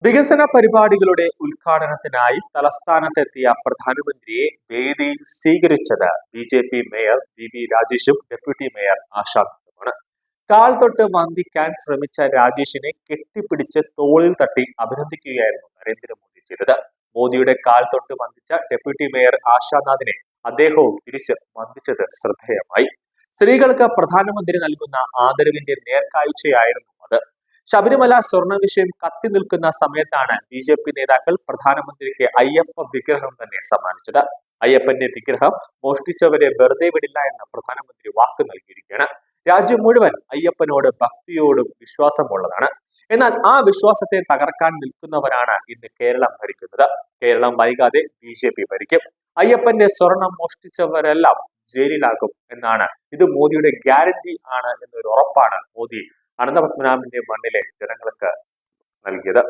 വികസന പരിപാടികളുടെ ഉദ്ഘാടനത്തിനായി തലസ്ഥാനത്തെത്തിയ പ്രധാനമന്ത്രിയെ വേദിയിൽ സ്വീകരിച്ചത് ബി.ജെ.പി. മേയർ വി രാജേഷും ഡെപ്യൂട്ടി മേയർ ആശാദുമാണ്. കാൽ തൊട്ട് വന്ദിക്കാൻ ശ്രമിച്ച രാജേഷിനെ കെട്ടിപ്പിടിച്ച് തോളിൽ തട്ടി അഭിനന്ദിക്കുകയായിരുന്നു നരേന്ദ്രമോദി ചെയ്തത്. മോദിയുടെ കാൽ തൊട്ട് വന്ദിച്ച ഡെപ്യൂട്ടി മേയർ ആശാനാഥിനെ അദ്ദേഹവും തിരിച്ച് വന്ദിച്ചത് ശ്രദ്ധേയമായി. സ്ത്രീകൾക്ക് പ്രധാനമന്ത്രി നൽകുന്ന ആദരവിന്റെ നേർക്കാഴ്ചയായിരുന്നു അത്. ശബരിമല സ്വർണ്ണ വിഷയം കത്തി നിൽക്കുന്ന സമയത്താണ് ബി.ജെ.പി. നേതാക്കൾ പ്രധാനമന്ത്രിക്ക് അയ്യപ്പ വിഗ്രഹം തന്നെ സമ്മാനിച്ചത്. അയ്യപ്പന്റെ വിഗ്രഹം മോഷ്ടിച്ചവരെ വെറുതെ വിടില്ല എന്ന് പ്രധാനമന്ത്രി വാക്ക് നൽകിയിരിക്കുകയാണ്. രാജ്യം മുഴുവൻ അയ്യപ്പനോട് ഭക്തിയോടും വിശ്വാസമുള്ളതാണ്. എന്നാൽ ആ വിശ്വാസത്തെ തകർക്കാൻ നിൽക്കുന്നവരാണ് ഇന്ന് കേരളം ഭരിക്കുന്നത്. കേരളം വൈകാതെ ബി.ജെ.പി. ഭരിക്കും. അയ്യപ്പന്റെ സ്വർണം മോഷ്ടിച്ചവരെല്ലാം ജയിലിലാകും എന്നാണ്. ഇത് മോദിയുടെ ഗ്യാരണ്ടി ആണ് എന്നൊരു ഉറപ്പാണ് മോദി അനന്തപത്മനാഭന്റെ മണ്ണിലെ ജനങ്ങൾക്ക് നൽകിയത്.